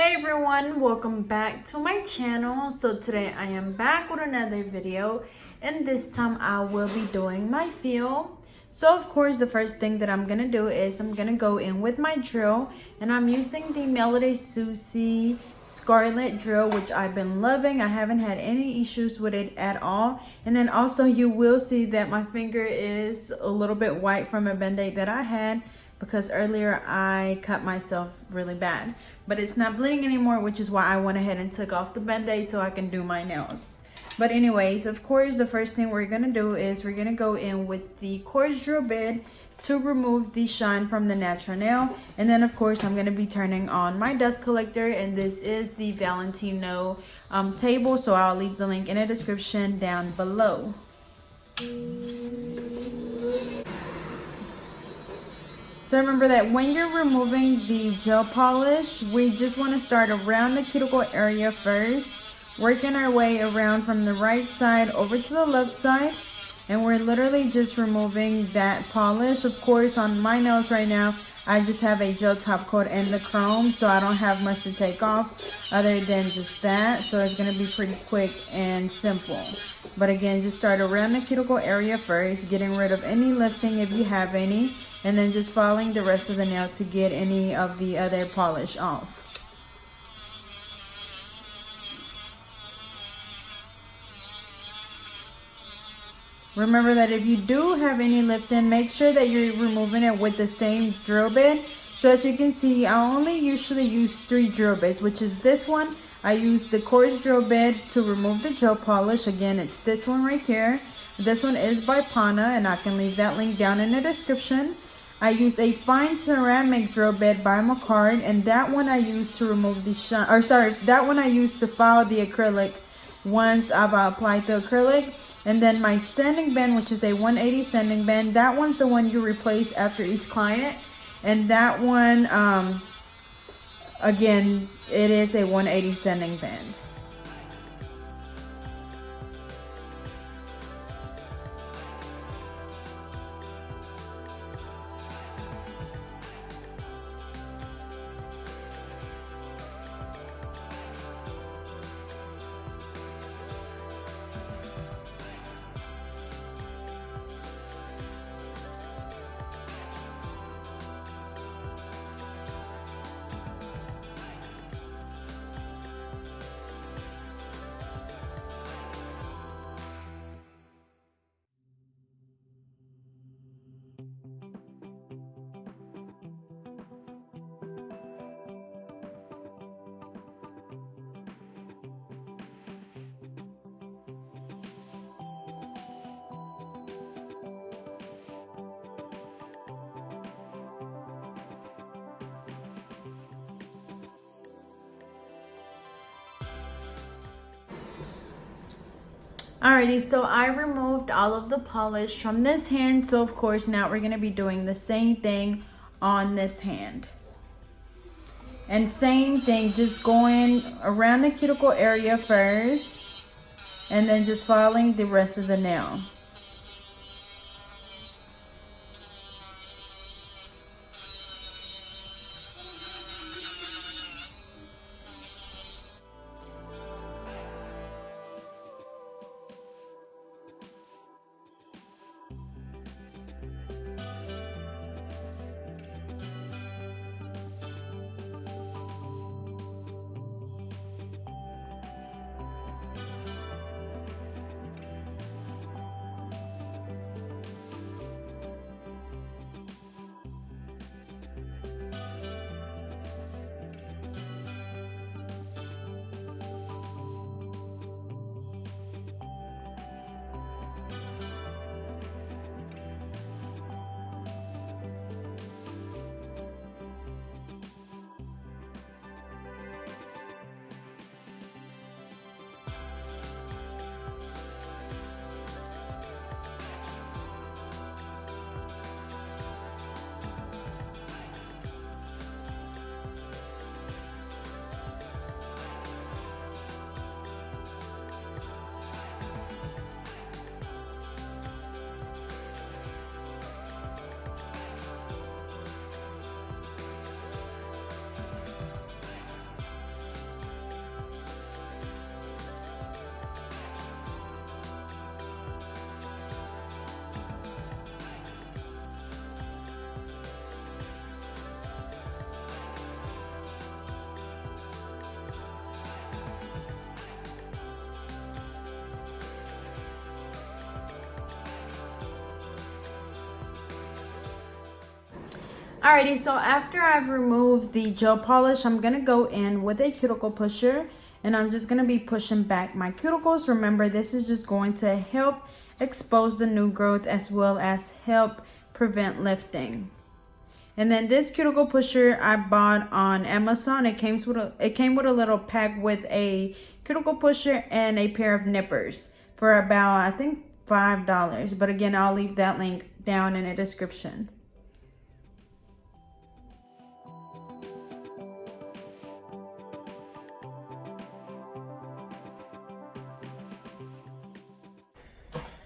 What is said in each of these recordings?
Hey everyone, welcome back to my channel. So today I am back with another video, and this time I will be doing my fill. So of course the first thing that I'm gonna do is I'm gonna go in with my drill, and I'm using the Melody Susie Scarlet drill, which I've been loving. I haven't had any issues with it at all. And then also you will see that my finger is a little bit white from a band-aid that I had, because earlier I cut myself really bad. But it's not bleeding anymore, which is why I went ahead and took off the band-aid so I can do my nails. But anyways, of course, the first thing we're gonna do is we're gonna go in with the coarse drill bit to remove the shine from the natural nail. And then of course I'm gonna be turning on my dust collector, and this is the Valentino table, so I'll leave the link in the description down below. So remember that when you're removing the gel polish, we just want to start around the cuticle area first, working our way around from the right side over to the left side, and we're literally just removing that polish. Of course, on my nails right now, I just have a gel top coat and the chrome, so I don't have much to take off other than just that, so it's going to be pretty quick and simple. But again, just start around the cuticle area first, getting rid of any lifting if you have any, and then just following the rest of the nail to get any of the other polish off. Remember that if you do have any lifting, make sure that you're removing it with the same drill bit. So as you can see, I only usually use 3 drill bits, which is this one. I use the coarse drill bit to remove the gel polish. Again, it's this one right here. This one is by Pana, and I can leave that link down in the description. I use a fine ceramic drill bit by Macard, and that one I use to remove the shine, or sorry, that one I use to file the acrylic once I've applied the acrylic. And then my sanding band, which is a 180 sanding band, that one's the one you replace after each client. And that one, again, it is a 180 sanding band. Alrighty, so I removed all of the polish from this hand. So of course now we're going to be doing the same thing on this hand. And same thing, just going around the cuticle area first, and then just following the rest of the nail. Alrighty, so after I've removed the gel polish, I'm gonna go in with a cuticle pusher and I'm just gonna be pushing back my cuticles. Remember, this is just going to help expose the new growth as well as help prevent lifting. And then this cuticle pusher I bought on Amazon. It came with a little pack with a cuticle pusher and a pair of nippers for about, I think, $5. But again, I'll leave that link down in the description.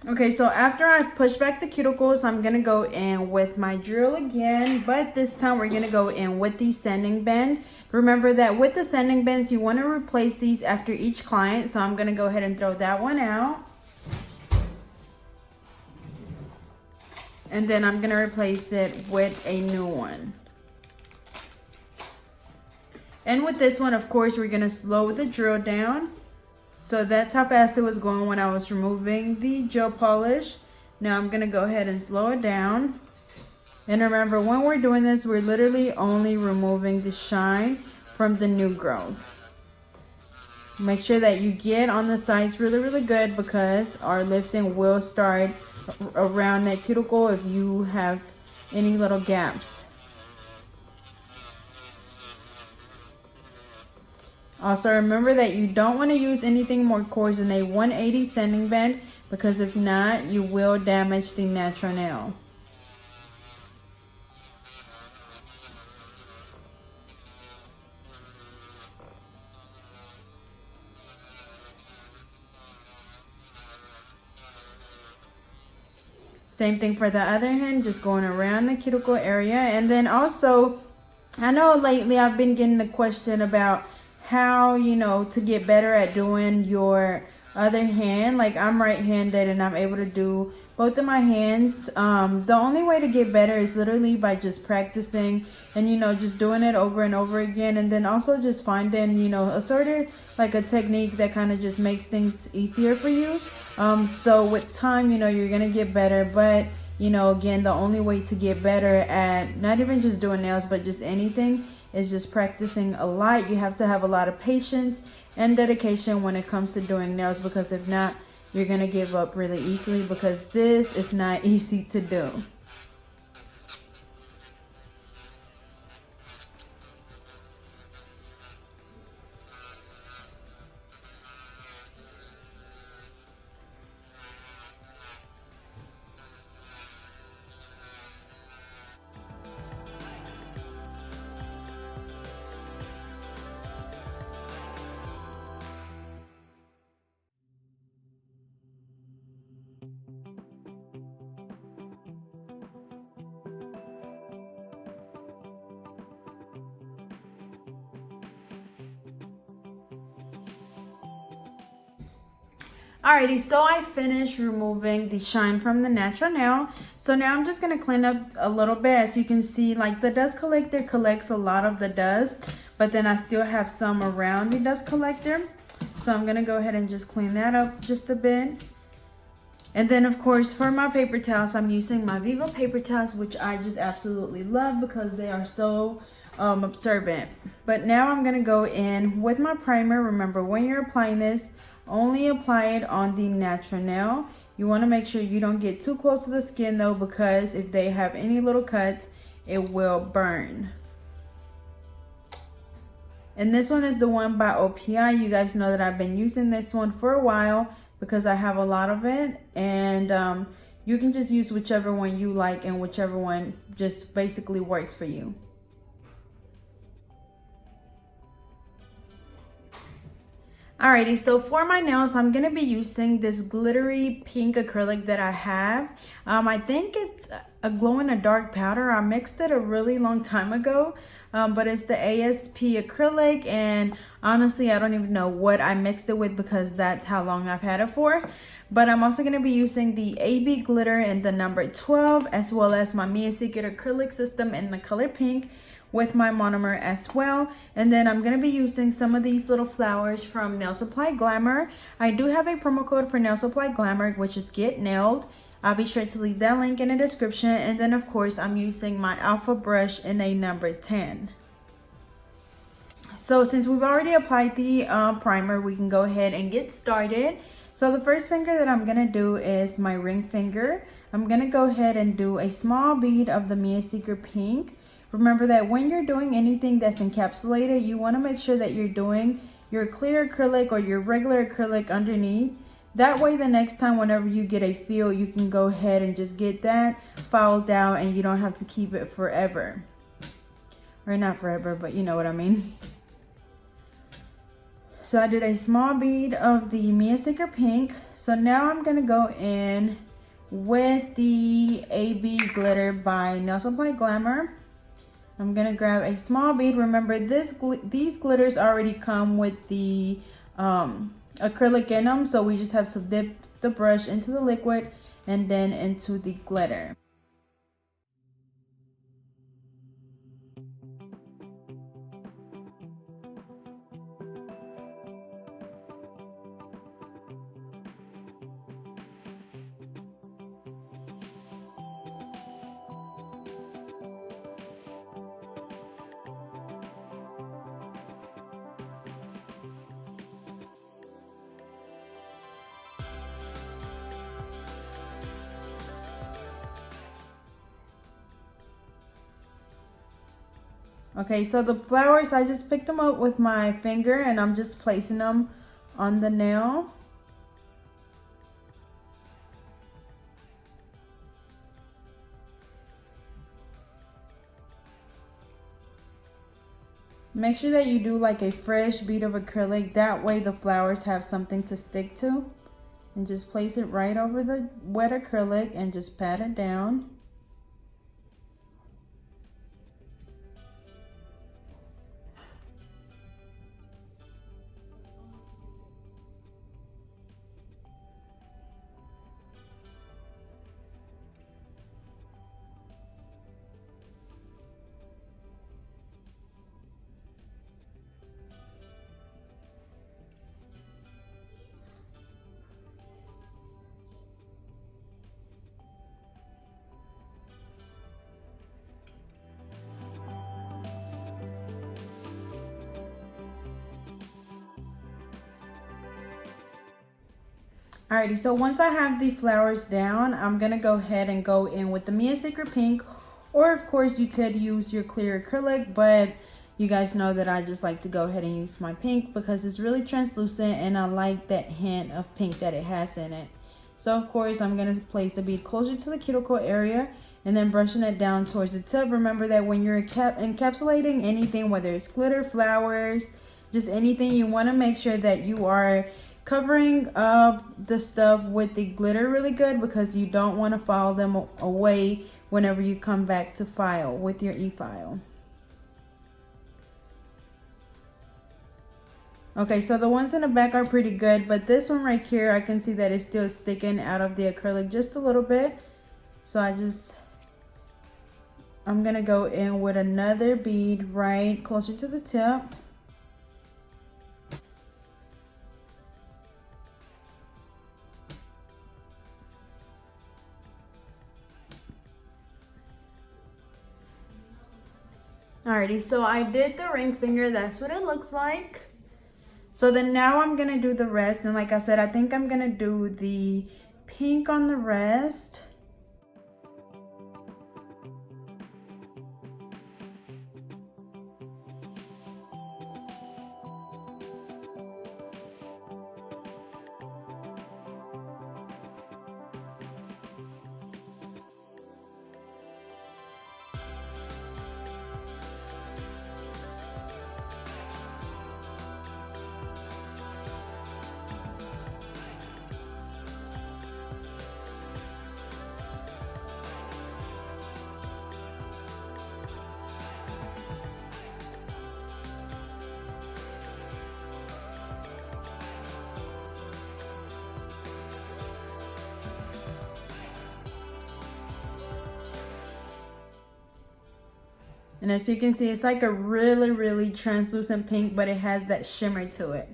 Okay, so after I've pushed back the cuticles, I'm going to go in with my drill again, but this time we're going to go in with the sanding band. Remember that with the sanding bands, you want to replace these after each client, so I'm going to go ahead and throw that one out. And then I'm going to replace it with a new one. And with this one, of course, we're going to slow the drill down. So that's how fast it was going when I was removing the gel polish. Now I'm going to go ahead and slow it down. And remember, when we're doing this, we're literally only removing the shine from the new growth. Make sure that you get on the sides really good because our lifting will start around that cuticle if you have any little gaps. Also, remember that you don't want to use anything more coarse than a 180 sanding band because if not, you will damage the natural nail. Same thing for the other hand, just going around the cuticle area. And then also, I know lately I've been getting the question about how, you know, to get better at doing your other hand. Like, I'm right-handed and I'm able to do both of my hands. The only way to get better is literally by just practicing and, you know, just doing it over and over again. And then also just finding, you know, a sort of like a technique that kind of just makes things easier for you. So with time, you know, you're gonna get better. But, you know, again, the only way to get better at not even just doing nails but just anything is just practicing a lot. You have to have a lot of patience and dedication when it comes to doing nails, because if not, you're gonna give up really easily because this is not easy to do. Alrighty, so I finished removing the shine from the natural nail. So now I'm just going to clean up a little bit. As you can see, like, the dust collector collects a lot of the dust, but then I still have some around the dust collector. So I'm going to go ahead and just clean that up just a bit. And then, of course, for my paper towels, I'm using my Vivo paper towels, which I just absolutely love because they are so absorbent. But now I'm going to go in with my primer. Remember, when you're applying this, only apply it on the natural nail. You want to make sure you don't get too close to the skin though, because if they have any little cuts, it will burn. And this one is the one by OPI. You guys know that I've been using this one for a while because I have a lot of it. And you can just use whichever one you like and whichever one just basically works for you. Alrighty, so for my nails, I'm going to be using this glittery pink acrylic that I have. I think it's a glow-in-the-dark powder. I mixed it a really long time ago, but it's the ASP acrylic, and honestly, I don't even know what I mixed it with because that's how long I've had it for. But I'm also going to be using the AB glitter in the number 12, as well as my Mia Secret acrylic system in the color pink, with my monomer as well. And then I'm going to be using some of these little flowers from Nail Supply Glamour. I do have a promo code for Nail Supply Glamour, which is Get Nailed. I'll be sure to leave that link in the description. And then of course I'm using my alpha brush in a number 10. So since we've already applied the primer, we can go ahead and get started. So the first finger that I'm gonna do is my ring finger. I'm gonna go ahead and do a small bead of the Mia Secret Pink. Remember that when you're doing anything that's encapsulated, you wanna make sure that you're doing your clear acrylic or your regular acrylic underneath. That way the next time whenever you get a feel, you can go ahead and just get that filed down and you don't have to keep it forever. Or not forever, but you know what I mean. So I did a small bead of the Mia Secret Pink. So now I'm gonna go in with the AB glitter by Nail Supply Glamour. I'm gonna grab a small bead. Remember, these glitters already come with the acrylic in them, so we just have to dip the brush into the liquid and then into the glitter. Okay, so the flowers, I just picked them up with my finger and I'm just placing them on the nail. Make sure that you do like a fresh bead of acrylic. That way the flowers have something to stick to. And just place it right over the wet acrylic and just pat it down. Alrighty, so once I have the flowers down, I'm gonna go ahead and go in with the Mia Secret Pink, or of course you could use your clear acrylic, but you guys know that I just like to go ahead and use my pink because it's really translucent and I like that hint of pink that it has in it. So of course I'm gonna place the bead closer to the cuticle area and then brushing it down towards the tip. Remember that when you're encapsulating anything, whether it's glitter, flowers, just anything, you wanna make sure that you are covering up the stuff with the glitter really good because you don't want to file them away whenever you come back to file with your e-file. Okay, so the ones in the back are pretty good, but this one right here, I can see that it's still sticking out of the acrylic just a little bit. So I'm gonna go in with another bead right closer to the tip. Alrighty, so I did the ring finger. That's what it looks like. So then now I'm gonna do the rest, and like I said, I think I'm gonna do the pink on the rest. And as you can see, it's like a really translucent pink, but it has that shimmer to it.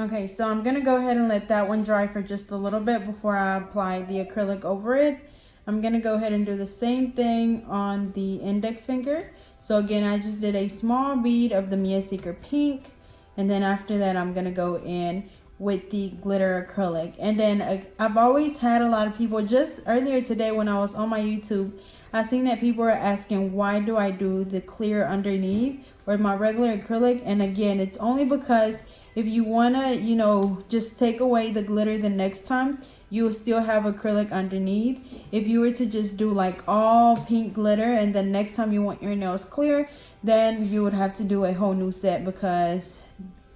Okay, so I'm gonna go ahead and let that one dry for just a little bit before I apply the acrylic over it. I'm gonna go ahead and do the same thing on the index finger. So again, I just did a small bead of the Mia Secret pink, and then after that I'm gonna go in with the glitter acrylic. And then I've always had a lot of people, just earlier today when I was on my YouTube, I seen that people were asking, why do I do the clear underneath or my regular acrylic? And again, it's only because if you wanna, you know, just take away the glitter the next time, you will still have acrylic underneath. If you were to just do like all pink glitter and then next time you want your nails clear, then you would have to do a whole new set, because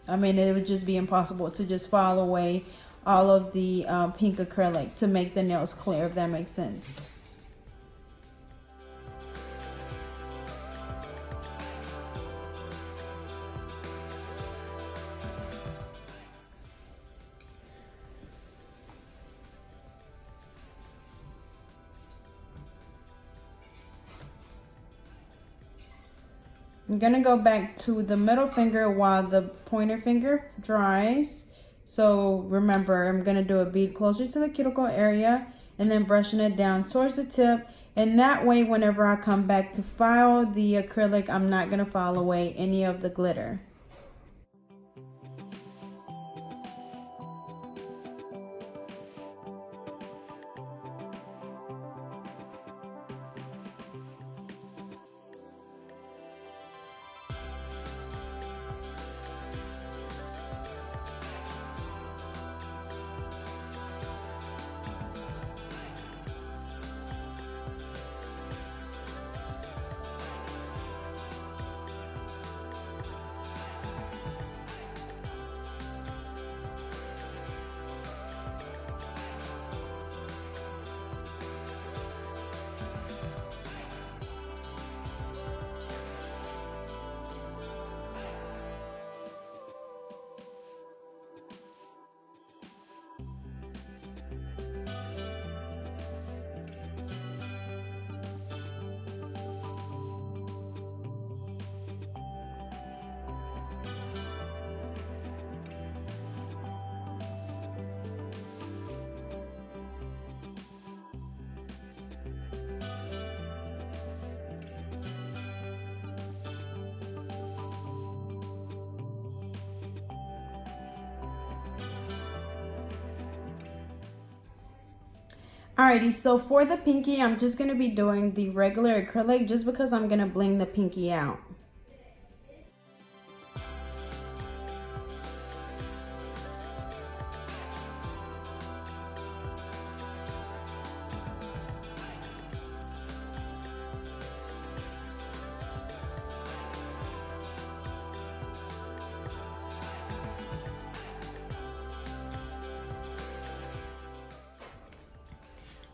I mean, it would just be impossible to just file away all of the pink acrylic to make the nails clear, if that makes sense. I'm gonna go back to the middle finger while the pointer finger dries. So remember, I'm gonna do a bead closer to the cuticle area and then brushing it down towards the tip. And that way, whenever I come back to file the acrylic, I'm not gonna file away any of the glitter. Alrighty, so for the pinky, I'm just going to be doing the regular acrylic just because I'm going to bling the pinky out.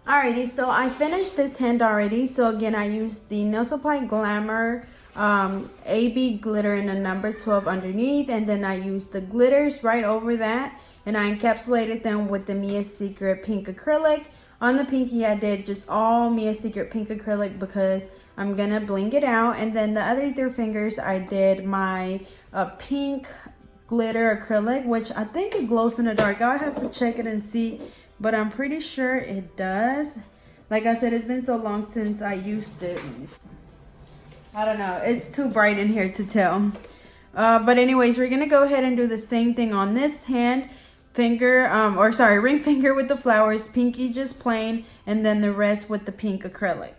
Alrighty, so I finished this hand already. So again, I used the Nail Supply Glamour AB glitter in a number 12 underneath, and then I used the glitters right over that, and I encapsulated them with the Mia Secret pink acrylic. On the pinky, I did just all Mia Secret pink acrylic because I'm gonna bling it out, and then the other 3 fingers I did my pink glitter acrylic, which I think it glows in the dark. I'll have to check it and see, but I'm pretty sure it does. Like I said, it's been so long since I used it. I don't know, it's too bright in here to tell. But anyways, we're gonna go ahead and do the same thing on this hand. Finger, ring finger with the flowers, pinky just plain, and then the rest with the pink acrylic.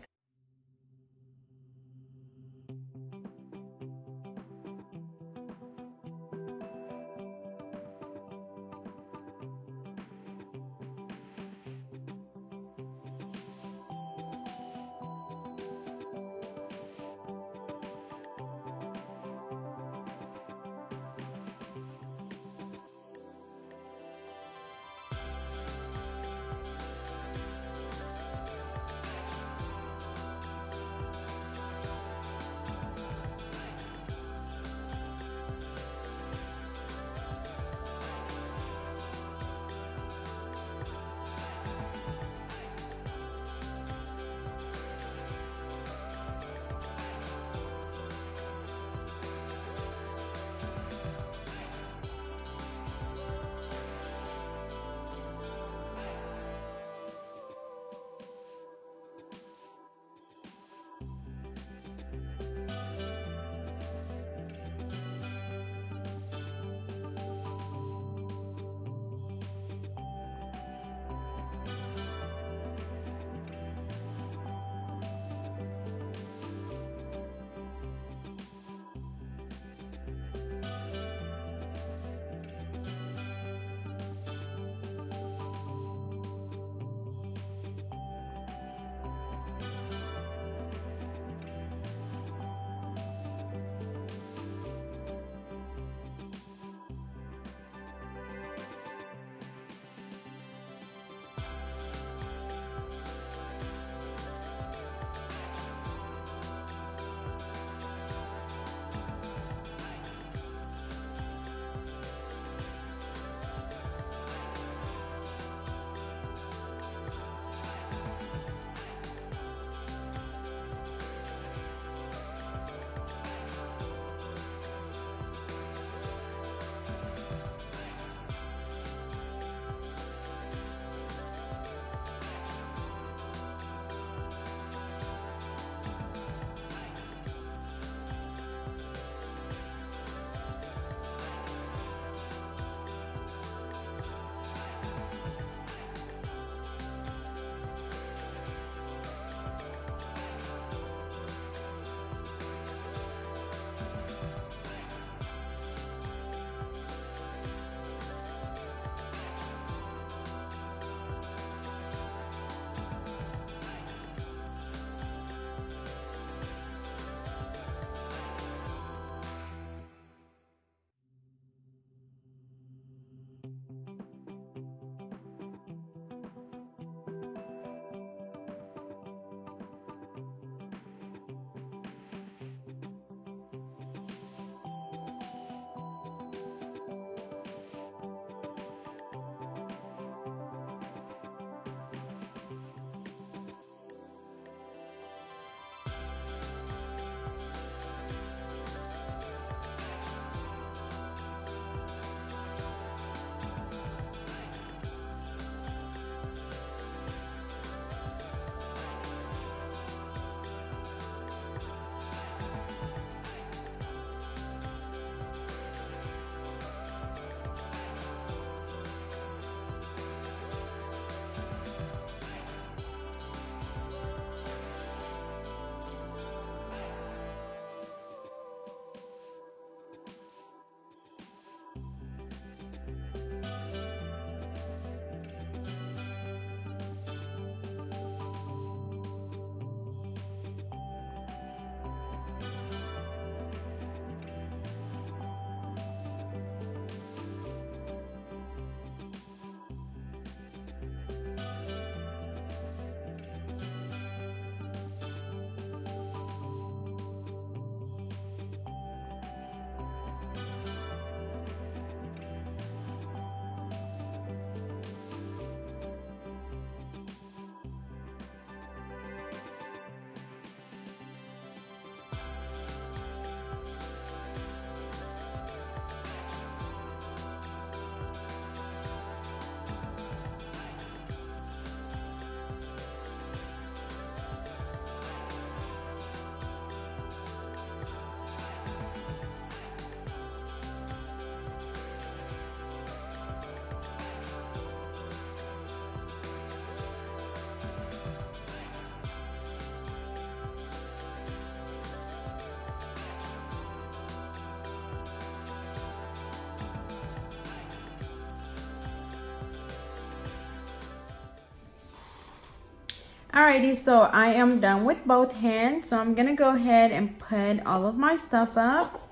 Alrighty, so I am done with both hands. So I'm gonna go ahead and put all of my stuff up.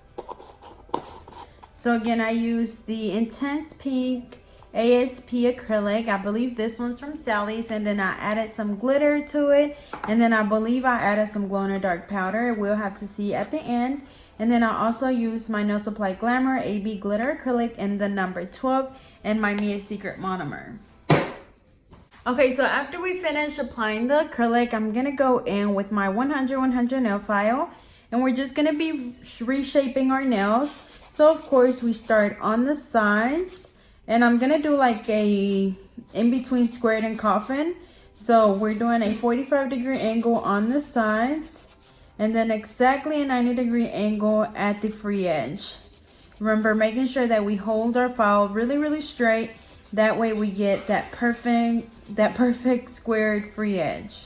So again, I use the Intense Pink ASP acrylic. I believe this one's from Sally's, and then I added some glitter to it, and then I believe I added some glow in the dark powder. We'll have to see at the end. And then I also use my No Supply Glamour AB glitter acrylic in the number 12 and my Mia Secret monomer. Okay, so after we finish applying the acrylic, I'm gonna go in with my 100 nail file, and we're just gonna be reshaping our nails. So of course we start on the sides, and I'm gonna do like a in-between squared and coffin. So we're doing a 45-degree angle on the sides, and then exactly a 90-degree angle at the free edge. Remember, making sure that we hold our file really straight. That way we get that perfect squared free edge.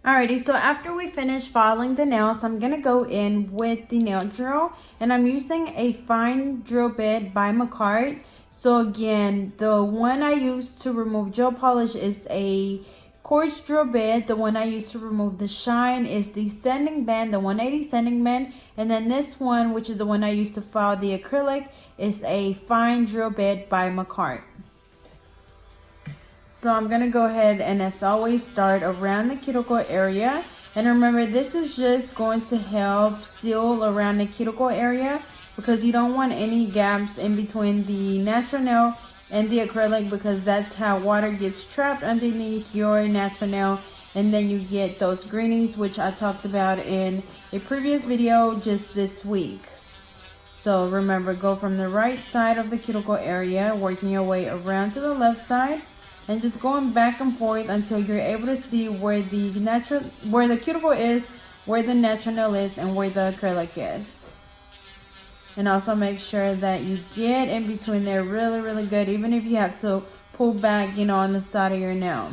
Alrighty, so after we finish filing the nails, I'm gonna go in with the nail drill, and I'm using a fine drill bit by Macart. So again, the one I use to remove gel polish is a quartz drill bit. The one I use to remove the shine is the sanding band, the 180 sanding band, and then this one, which is the one I use to file the acrylic, is a fine drill bit by Macart. So I'm going to go ahead and, as always, start around the cuticle area. And remember, this is just going to help seal around the cuticle area, because you don't want any gaps in between the natural nail and the acrylic, because that's how water gets trapped underneath your natural nail, and then you get those greenies, which I talked about in a previous video just this week. So remember, go from the right side of the cuticle area, working your way around to the left side, and just going back and forth until you're able to see where the cuticle is, where the natural nail is, and where the acrylic is. And also make sure that you get in between there really good, even if you have to pull back, on the side of your nail.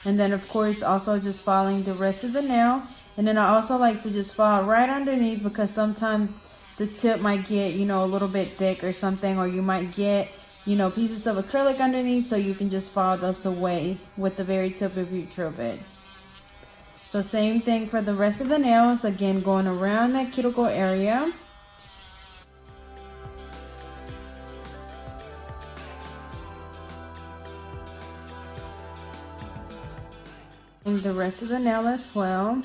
And then of course also just filing the rest of the nail. And then I also like to just file right underneath, because sometimes the tip might get, a little bit thick or something, or you might get pieces of acrylic underneath, so you can just file those away with the very tip of your drill bit. So same thing for the rest of the nails, again going around that cuticle area. And the rest of the nail as well.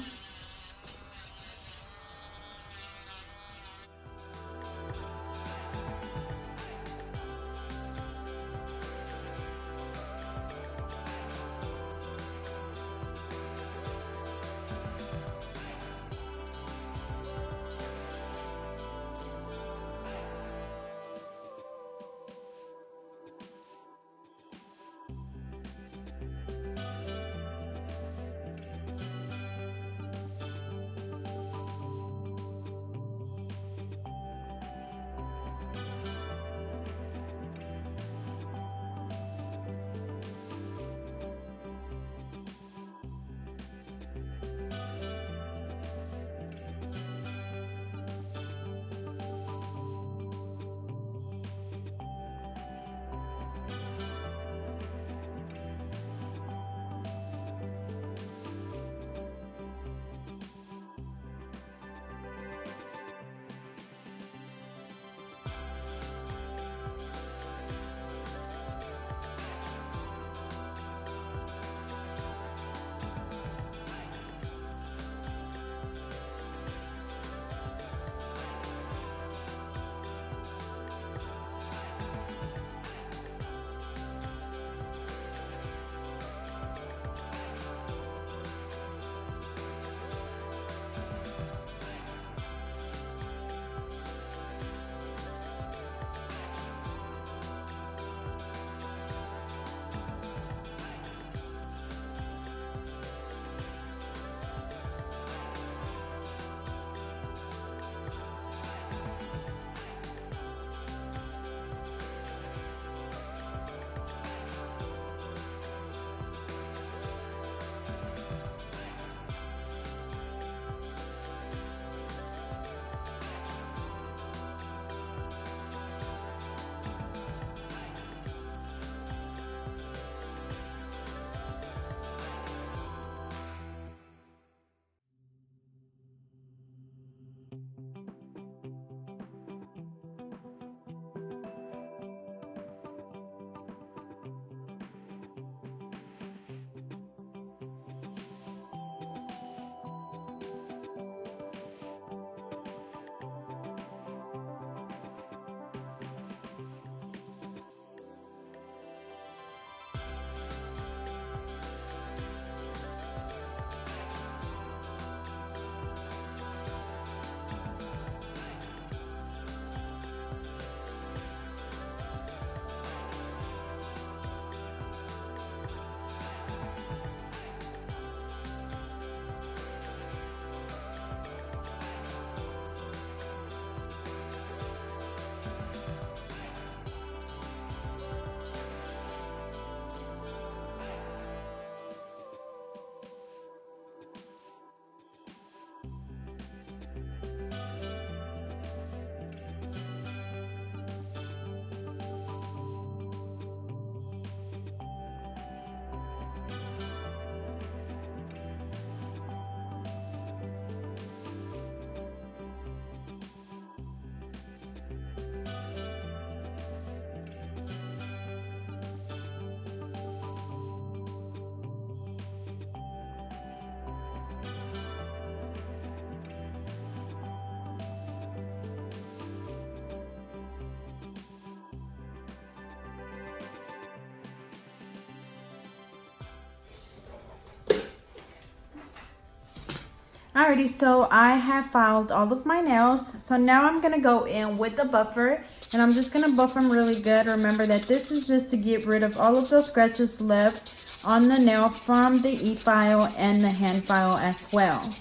Alrighty, so I have filed all of my nails. So now I'm gonna go in with the buffer, and I'm just gonna buff them really good. Remember that this is just to get rid of all of those scratches left on the nail from the e-file and the hand file as well.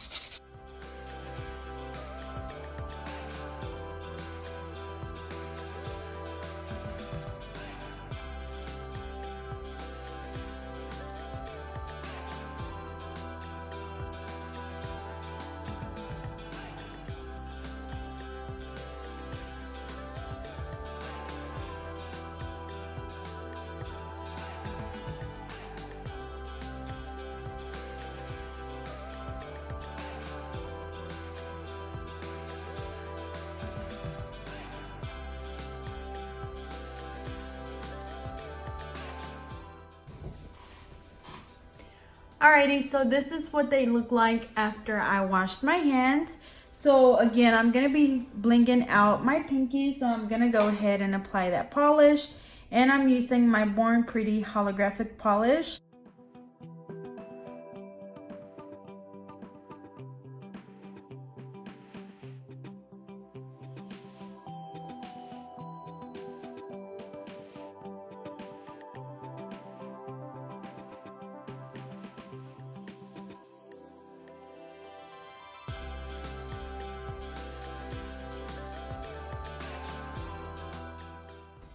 Alrighty, so this is what they look like after I washed my hands. So again, I'm going to be blinging out my pinky, so I'm going to go ahead and apply that polish. And I'm using my Born Pretty holographic polish.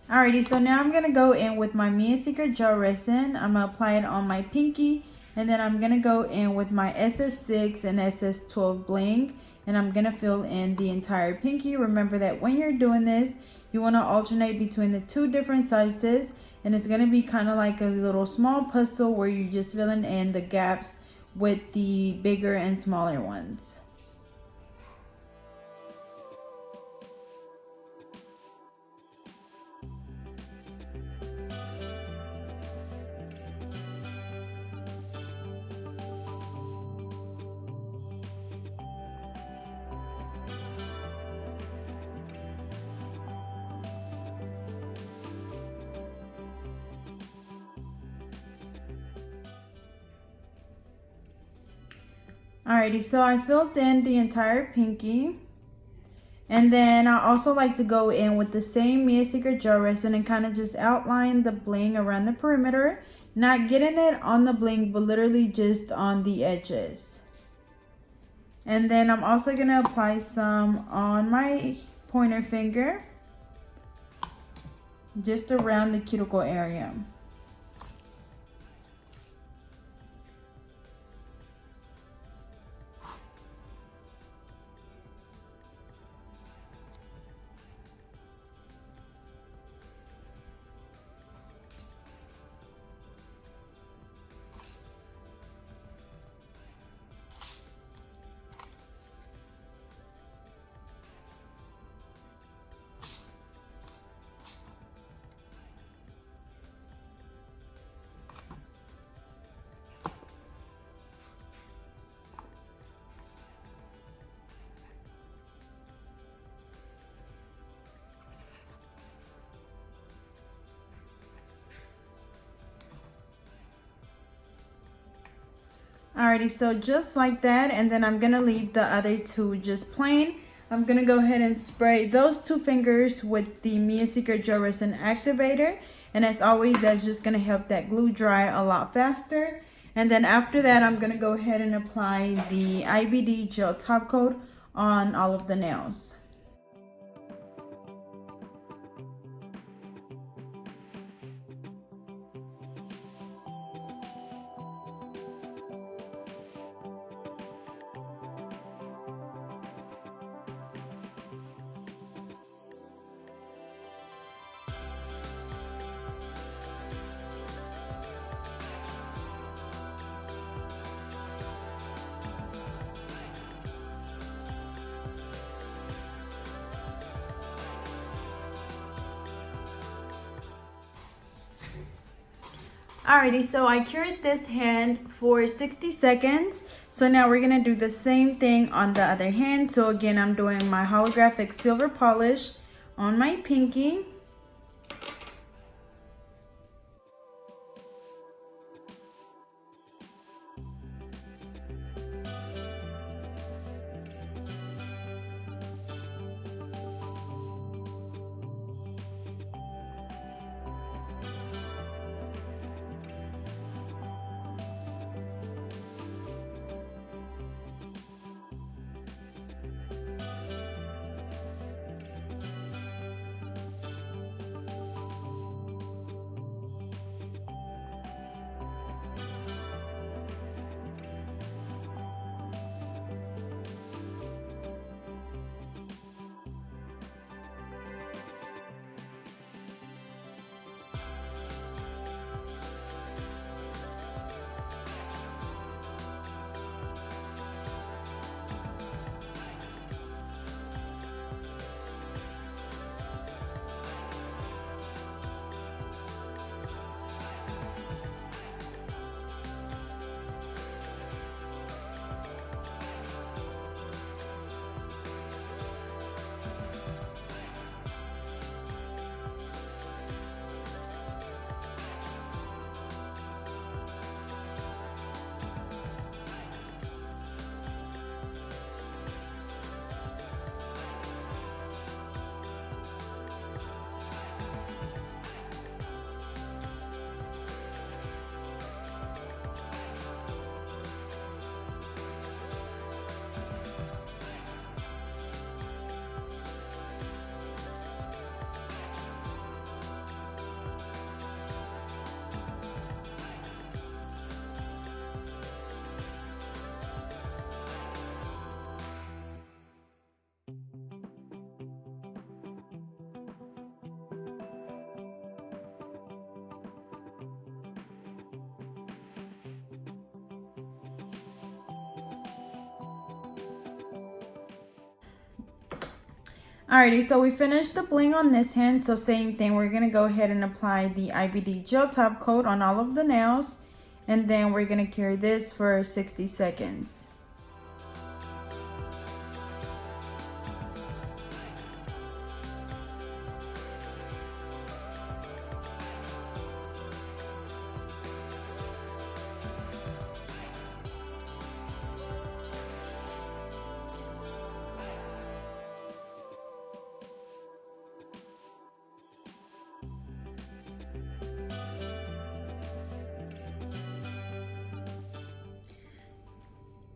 Alrighty, so now I'm going to go in with my Mia Secret Gel Resin. I'm going to apply it on my pinky. And then I'm going to go in with my SS6 and SS12 Bling. And I'm going to fill in the entire pinky. Remember that when you're doing this, you want to alternate between the two different sizes. And it's going to be kind of like a little small puzzle where you're just filling in the gaps with the bigger and smaller ones. Alrighty, so I filled in the entire pinky. And then I also like to go in with the same Mia Secret Gel Resin and kind of just outline the bling around the perimeter. Not getting it on the bling, but literally just on the edges. And then I'm also going to apply some on my pointer finger, just around the cuticle area. Alrighty, so just like that, and then I'm gonna leave the other two just plain. I'm gonna go ahead and spray those two fingers with the Mia Secret Gel Resin Activator. And as always, that's just gonna help that glue dry a lot faster. And then after that, I'm gonna go ahead and apply the IBD Gel Top Coat on all of the nails. Alrighty, so I cured this hand for 60 seconds. So now we're gonna do the same thing on the other hand. So again, I'm doing my holographic silver polish on my pinky. Alrighty, so we finished the bling on this hand. So same thing, we're gonna go ahead and apply the IBD gel top coat on all of the nails, and then we're gonna cure this for 60 seconds.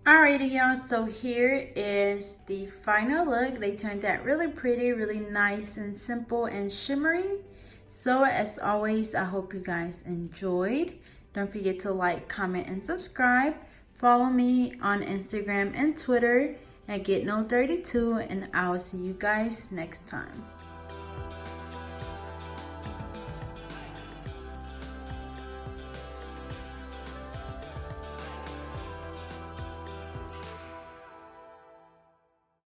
Alrighty y'all, so here is the final look. They turned out really pretty, really nice and simple and shimmery. So as always, I hope you guys enjoyed. Don't forget to like, comment, and subscribe. Follow me on Instagram and Twitter at GetNo32, and I will see you guys next time.